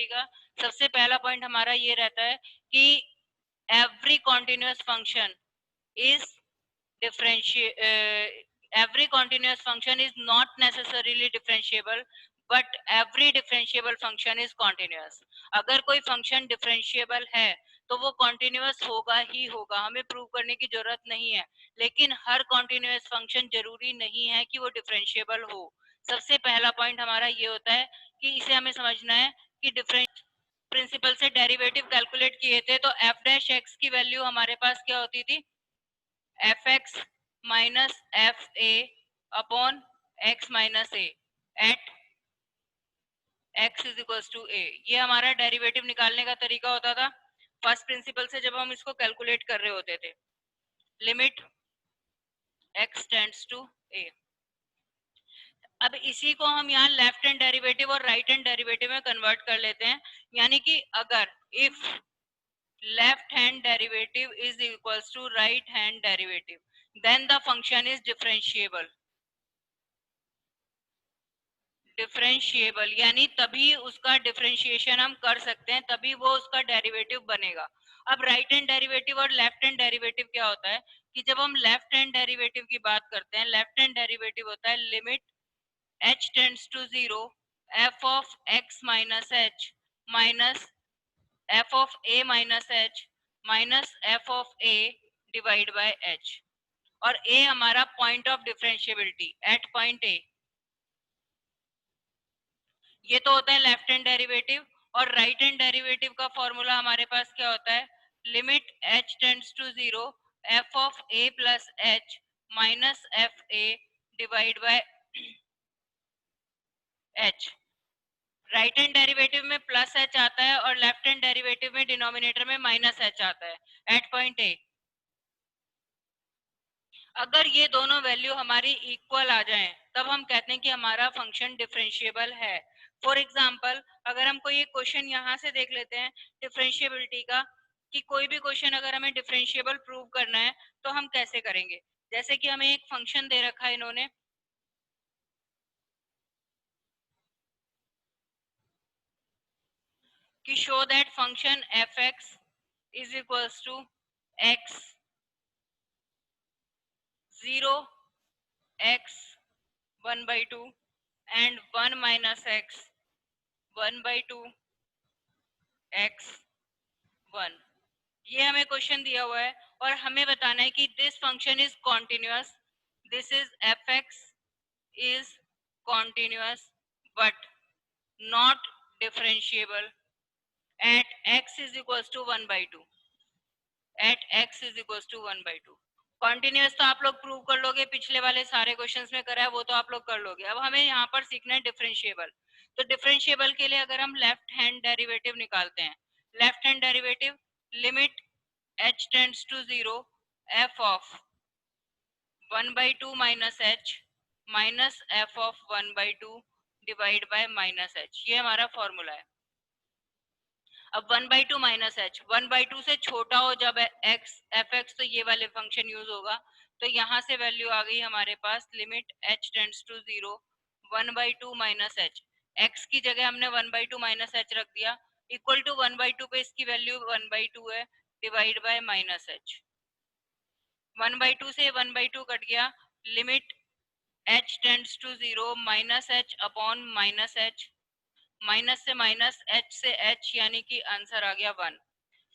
Differentiability का सबसे पहला पॉइंट हमारा ये रहता है कि every continuous function is every continuous function is not necessarily differentiable, but every differentiable function is continuous. अगर कोई फंक्शन डिफरेंशिएबल है तो वो कॉन्टिन्यूअस होगा ही होगा, हमें प्रूव करने की जरूरत नहीं है। लेकिन हर कॉन्टिन्यूअस फंक्शन जरूरी नहीं है कि वो डिफरेंशिएबल हो। सबसे पहला पॉइंट हमारा ये होता है कि इसे हमें समझना है कि डिफरेंस प्रिंसिपल से डेरिवेटिव कैलकुलेट किए थे तो एफ डैश एक्स की वैल्यू हमारे पास क्या होती थी, f x minus f a upon x minus a at x is equal to a. ये हमारा डेरिवेटिव निकालने का तरीका होता था फर्स्ट प्रिंसिपल से जब हम इसको कैलकुलेट कर रहे होते थे, limit x tends to a. अब इसी को हम यहाँ लेफ्ट हैंड डेरिवेटिव और राइट हैंड डेरिवेटिव में कन्वर्ट कर लेते हैं, यानी कि अगर if left hand derivative is equals to right hand derivative then the function is differentiable. Differentiable यानी तभी उसका डिफरेंशिएशन हम कर सकते हैं, तभी वो उसका डेरिवेटिव बनेगा। अब राइट हैंड डेरिवेटिव और लेफ्ट हैंड डेरिवेटिव क्या होता है कि जब हम लेफ्ट हैंड डेरिवेटिव की बात करते हैं, लेफ्ट हैंड डेरिवेटिव होता है limit h tends to 0 f of x minus h minus f of a minus h minus f of a divide by h, और a हमारा point of differentiability at point a। ये तो होता है left hand derivative. और right hand derivative का formula हमारे पास क्या होता है, limit h tends to 0 f of a plus h minus f a divide by h। Right hand derivative में प्लस h आता है और लेफ्ट हैंड डेरिवेटिव में डिनोमिनेटर में माइनस h आता है एट पॉइंट a। अगर ये दोनों वैल्यू हमारी इक्वल आ जाएं तब हम कहते हैं कि हमारा फंक्शन डिफरेंशिएबल है। फॉर एग्जांपल अगर हम कोई एक क्वेश्चन यहाँ से देख लेते हैं डिफरेंशिएबिलिटी का, कि कोई भी क्वेश्चन अगर हमें डिफरेंशिएबल प्रूव करना है तो हम कैसे करेंगे। जैसे कि हमें एक फंक्शन दे रखा है इन्होंने, कि show that function f x is equals to x 0 x 1 by 2 and 1 minus x 1 by 2 x 1। ये हमें क्वेश्चन दिया हुआ है और हमें बताना है कि this function is continuous, this is f x is continuous but not differentiable at x is equal to 1 by 2 at x is equal to 1 by 2। Continuous तो आप लोग प्रूव कर लोगे, पिछले वाले सारे क्वेश्चंस में करा है वो तो आप लोग कर लोगे। अब हमें यहाँ पर सीखना है डिफरेंशिएबल। तो डिफरेंशिएबल के लिए अगर हम लेफ्ट हैंड डेरिवेटिव निकालते हैं, left hand derivative limit h tends to 0 f of 1 by 2 minus h minus f of 1 by 2 divide by minus h, ये हमारा फॉर्मूला है। अब 1 by 2 माइनस एच 1 by 2 से छोटा हो जब x एफ एक्स तो ये वाले फंक्शन यूज होगा। तो यहाँ से वैल्यू आ गई हमारे पास limit h tends to 0 1 by 2 minus h, x की जगह हमने 1 by 2 माइनस एच रख दिया, इक्वल टू 1 by 2 पे इसकी वैल्यू 1 by 2 है divide by minus h. 1 by 2 से 1 by 2 कट गया, limit h tends to 0 minus h upon minus h, minus से माइनस h से h यानी कि आंसर आ गया 1।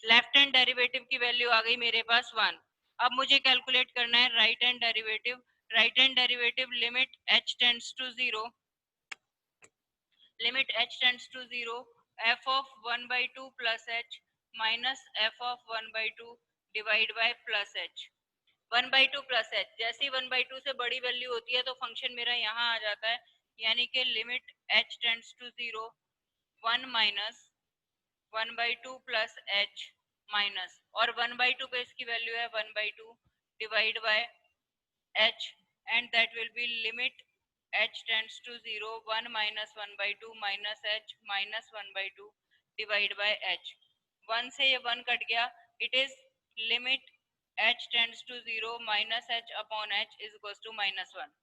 लेफ्ट हैंड डेरिवेटिव की वैल्यू आ गई मेरे पास 1। अब मुझे कैलकुलेट करना है right hand derivative. Right hand derivative limit h tends to 0 limit h tends to 0 f of 1 by 2 plus h minus f of 1 by 2 divide bye plus h। 1 by 2 plus h, जैसी 1 by 2 से बड़ी value होती है तो function मेरा यहाँ आ जाता है, यानी कि limit h tends to 0 1 minus 1 by 2 plus h minus, और 1 by 2 पे इसकी वैल्यू है 1 by 2 divide by h, and that will be limit h tends to 0 1 minus 1 by 2 minus h minus 1 by 2 divide by h। 1 से ये 1 cut गया, it is limit h tends to 0 minus h upon h is equals to minus 1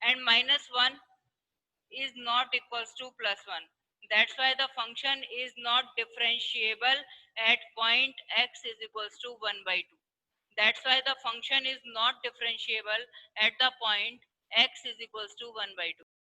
and minus 1 is not equals to plus 1, That's why the function is not differentiable at point x is equals to 1 by 2. That's why the function is not differentiable at the point x is equals to 1 by 2.